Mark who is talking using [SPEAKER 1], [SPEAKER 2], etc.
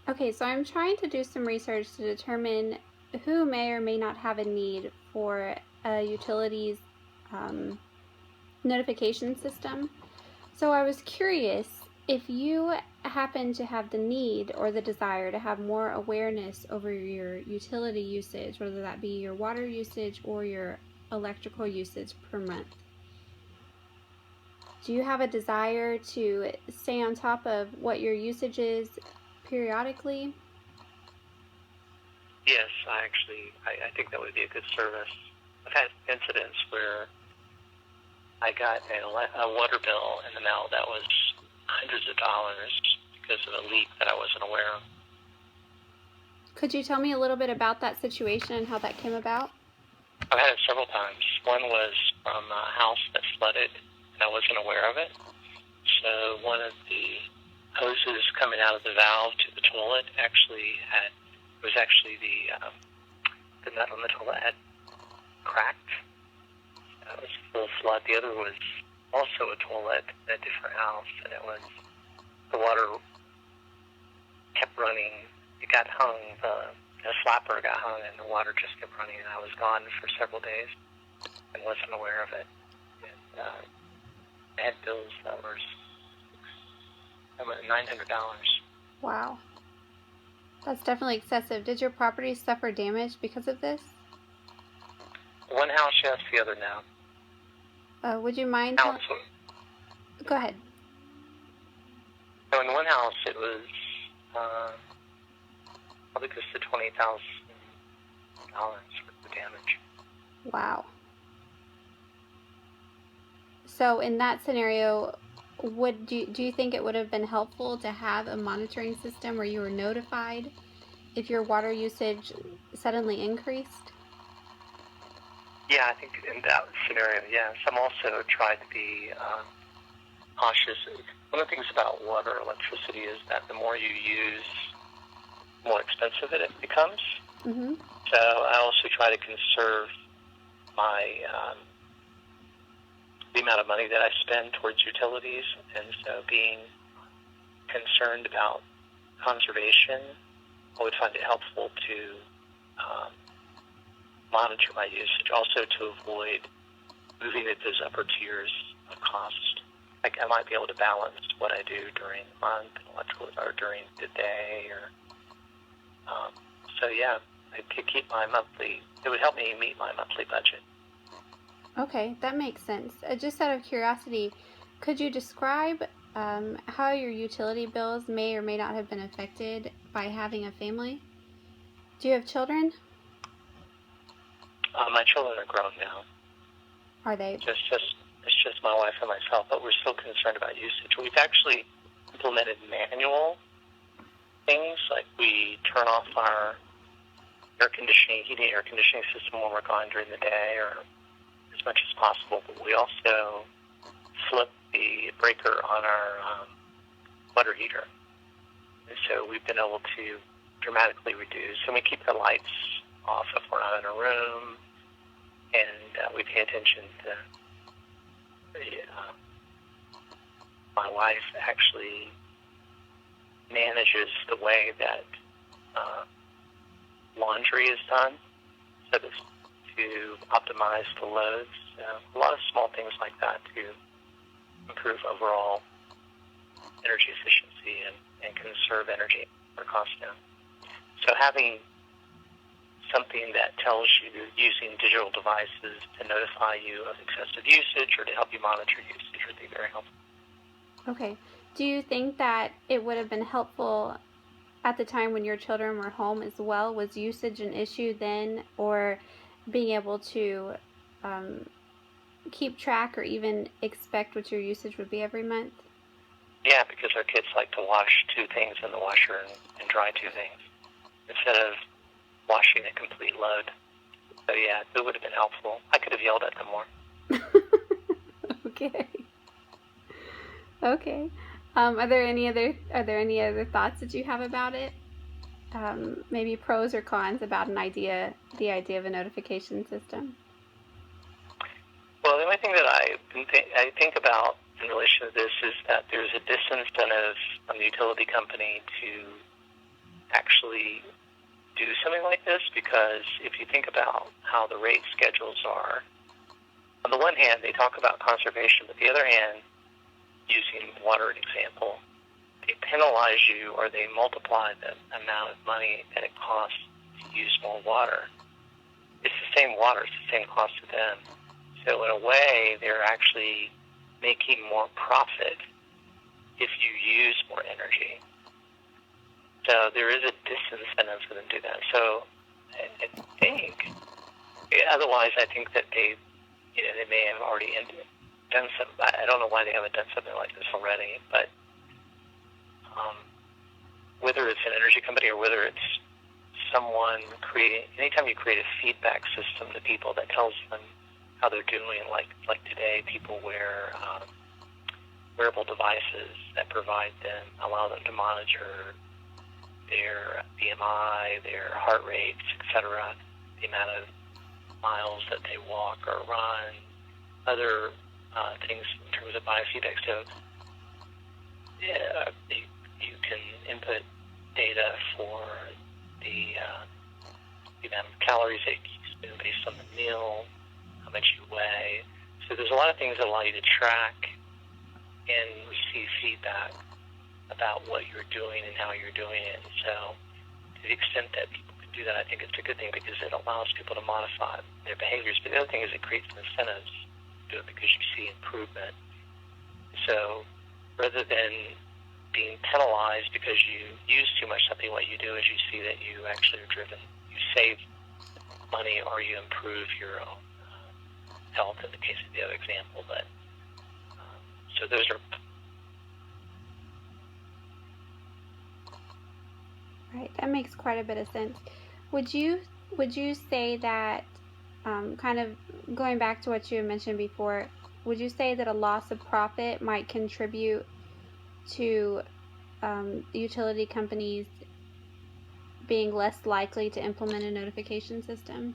[SPEAKER 1] Okay, so I'm trying to do some research to determine who may or may not have a need for a utilities um, notification system. So I was curious if you happen to have the need or the desire to have more awareness over your utility usage, whether that be your water usage or your electrical usage per month. Do you have a desire to stay on top of what your usage is periodically?
[SPEAKER 2] Yes, I think that would be a good service. I've had incidents where I got a water bill in the mail that was hundreds of dollars because of a leak that I wasn't aware of.
[SPEAKER 1] Could you tell me a little bit about that situation and how that came about?
[SPEAKER 2] I've had it several times. One was from a house that flooded, and I wasn't aware of it. So one of the hoses coming out of the valve to the toilet was actually the nut on the toilet had cracked. It was full flood. The other was also a toilet in a different house, and the water kept running. It got hung. The flapper got hung, and the water just kept running. And I was gone for several days and wasn't aware of it. And I had bills that were $900.
[SPEAKER 1] Wow. That's definitely excessive. Did your property suffer damage because of this?
[SPEAKER 2] One house, yes. The other, no.
[SPEAKER 1] Would you mind? Go ahead.
[SPEAKER 2] So in one house, it was probably close to $20,000 worth of damage.
[SPEAKER 1] Wow. So in that scenario, do you think it would have been helpful to have a monitoring system where you were notified if your water usage suddenly increased?
[SPEAKER 2] Yeah, I think in that scenario, yes. I'm also trying to be cautious. One of the things about water, electricity, is that the more you use, the more expensive it becomes.
[SPEAKER 1] Mm-hmm.
[SPEAKER 2] So I also try to conserve my the amount of money that I spend towards utilities, and so being concerned about conservation, I would find it helpful to monitor my usage, also to avoid moving into those upper tiers of cost. Like I might be able to balance what I do during the month, or during the day, or so yeah, I could keep my monthly. It would help me meet my monthly budget.
[SPEAKER 1] Okay, that makes sense. Just out of curiosity, could you describe how your utility bills may or may not have been affected by having a family? Do you have children?
[SPEAKER 2] My children are grown now.
[SPEAKER 1] Are they?
[SPEAKER 2] It's just my wife and myself, but we're still concerned about usage. We've actually implemented manual things, like we turn off our heating air conditioning system when we're gone during the day, or as much as possible. But we also flip the breaker on our water heater, and so we've been able to dramatically reduce. And we keep the lights off if we're not in a room, and we pay attention to my wife actually manages the way that laundry is done, so to optimize the loads. A lot of small things like that to improve overall energy efficiency and conserve energy for cost down. So having something that tells you, using digital devices to notify you of excessive usage or to help you monitor usage, would be very helpful.
[SPEAKER 1] Okay. Do you think that it would have been helpful at the time when your children were home as well? Was usage an issue then, or being able to keep track or even expect what your usage would be every month?
[SPEAKER 2] Yeah, because our kids like to wash two things in the washer and dry two things instead of washing a complete load. So yeah, it would have been helpful. I could have yelled at them more.
[SPEAKER 1] Okay. Okay. Are there any other thoughts that you have about it? Maybe pros or cons about the idea of a notification system?
[SPEAKER 2] Well, the only thing that I think about in relation to this is that there's a disincentive from the utility company to actually do something like this, because if you think about how the rate schedules are, on the one hand, they talk about conservation, but the other hand, using water as an example, they penalize you, or they multiply the amount of money that it costs to use more water. It's the same water, it's the same cost to them. So in a way, they're actually making more profit if you use more energy. So there is a disincentive for them to do that. So I think, otherwise I think that they may have already done some. I don't know why they haven't done something like this already, but whether it's an energy company or whether it's someone anytime you create a feedback system to people that tells them how they're doing, like today, people wear wearable devices that allow them to monitor their BMI, their heart rates, etc., the amount of miles that they walk or run, other things in terms of biofeedback. So you can input data for the amount of calories that you consume based on the meal, how much you weigh. So there's a lot of things that allow you to track and receive feedback about what you're doing and how you're doing it. So to the extent that people can do that, I think it's a good thing, because it allows people to modify their behaviors. But the other thing is it creates incentives to do it, because you see improvement. So rather than being penalized because you use too much something, what you do is you see that you actually are driven, you save money, or you improve your own health in the case of the other example. But so those are.
[SPEAKER 1] Right, that makes quite a bit of sense. Would you say that, kind of going back to what you mentioned before, would you say that a loss of profit might contribute to utility companies being less likely to implement a notification system?